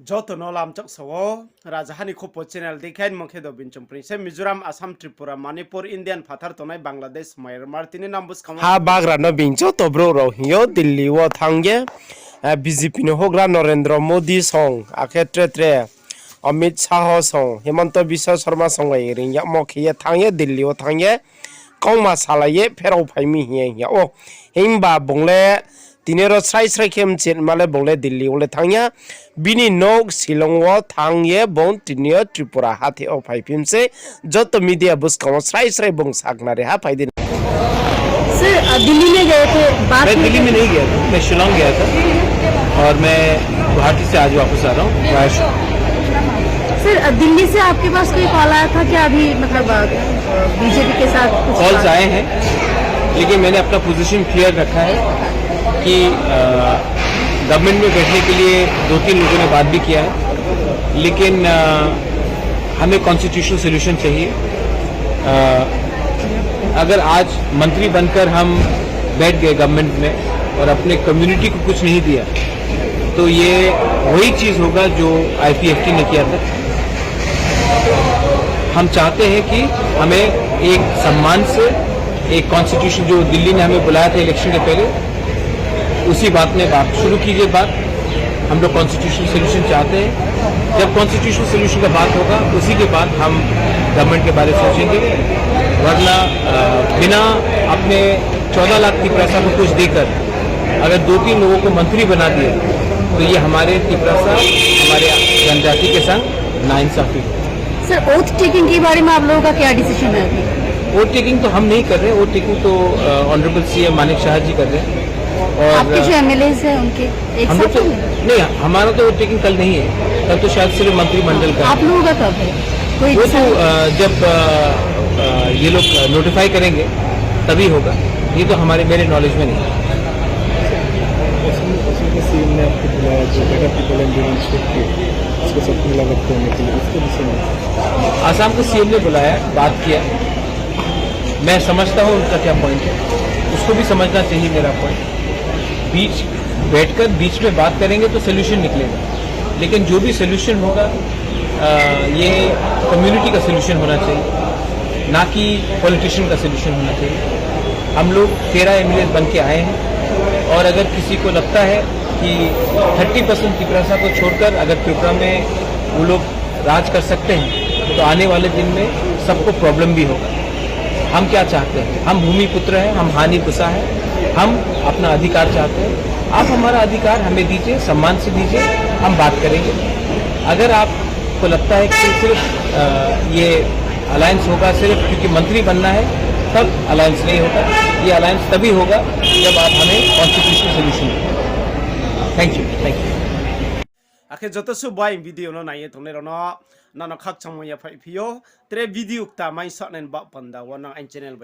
Joto no lam chok sawo Rajahani Khopo channel dekhain mongkhe do binchum prince Mizoram Assam Tripura Manipur Indian phathar tonai Bangladesh Myanmar tini nambus kama ha bagra no bingcho to bro ro hiyo Delhi wo thangye BJP no hogra Narendra Modi song akhe tre Amit Shah song Himanta Biswa Sharma song ai ring ya mokhe thangye Delhi wo thangye kongma salaye phero phaimi hiya ya o himba bongle tinero sai kem chen male bongle Delhi ole thangya bini nok Shillong wo thangye bon tinio Tripura hathi o phaipimse joto media bus kamo sai bong sakna re ha phaidin sir Delhi में गए थे बात मैं दिल्ली में नहीं गया था, मैं शिलोंग गया था और मैं गुवाहाटी से आज वापस आ रहा हूँ। सर दिल्ली से आपके पास कोई कॉल आया था क्या अभी मतलब बीजेपी के साथ कॉल्स आए हैं लेकिन मैंने अपना पोजीशन क्लियर रखा है कि गवर्नमेंट में बैठने के लिए 2-3 लोगों ने बात भी किया है लेकिन हमें कॉन्स्टिट्यूशनल सोल्यूशन चाहिए। अगर आज मंत्री बनकर हम बैठ गए गवर्नमेंट में और अपने कम्युनिटी को कुछ नहीं दिया तो ये वही चीज होगा जो IPFT ने किया था। हम चाहते हैं कि हमें एक सम्मान से एक कॉन्स्टिट्यूशन जो दिल्ली ने हमें बुलाया था इलेक्शन के पहले उसी बात में बात शुरू कीजिए बात हम लोग कॉन्स्टिट्यूशनल सोल्यूशन चाहते हैं। जब कॉन्स्टिट्यूशनल सोल्यूशन का बात होगा उसी के बाद हम गवर्नमेंट के बारे में सोचेंगे वरना बिना अपने 14 लाख त्रिपुरा को कुछ देकर अगर 2-3 लोगों को मंत्री बना दिया तो ये हमारे त्रिपुरा हमारे जनजाति के संग नाइंसाफी। सर ओथ टेकिंग के बारे में आप लोगों का क्या डिसीजन है अभी? वोट टेकिंग तो हम नहीं कर रहे, वोट टेकिंग तो ऑनरेबल CM मानिक शाह जी कर रहे हैं। और आपके जो MLAs हैं उनके एक हम लोग साथ तो नहीं, हमारा तो वोट टेकिंग कल नहीं है, कल तो शायद सिर्फ मंत्रिमंडल का। आप लोगों का कब है? कोई वो तो जब ये लोग नोटिफाई करेंगे तभी होगा, ये तो हमारे मेरे नॉलेज में नहीं है। आसाम को CM ने बुलाया, बात किया, मैं समझता हूँ उनका क्या पॉइंट है, उसको भी समझना चाहिए मेरा पॉइंट। बैठकर बीच में बात करेंगे तो सोल्यूशन निकलेगा, लेकिन जो भी सोल्यूशन होगा ये कम्युनिटी का सोल्यूशन होना चाहिए, ना कि पॉलिटिशियन का सोल्यूशन होना चाहिए। हम लोग 13 MLA बन के आए हैं और अगर किसी को लगता है कि 30% त्रिपुरा को छोड़कर अगर त्रिपुरा में वो लोग राज कर सकते हैं तो आने वाले दिन में सबको प्रॉब्लम भी होगा। हम क्या चाहते हैं? हम भूमि पुत्र हैं, हम हानि पुसा है, हम अपना अधिकार चाहते हैं। आप हमारा अधिकार हमें दीजिए, सम्मान से दीजिए, हम बात करेंगे। अगर आपको लगता है कि सिर्फ ये अलायंस होगा सिर्फ क्योंकि मंत्री बनना है तब अलायंस नहीं होगा, ये अलायंस तभी होगा जब आप हमें कॉन्स्टिट्यूशनल सोल्यूशन दें। Thank you. Akhe joto su bai video no na ye tonne no na khak changmo ya phai phio tre video ta mai sa nen ba panda wana an channel bai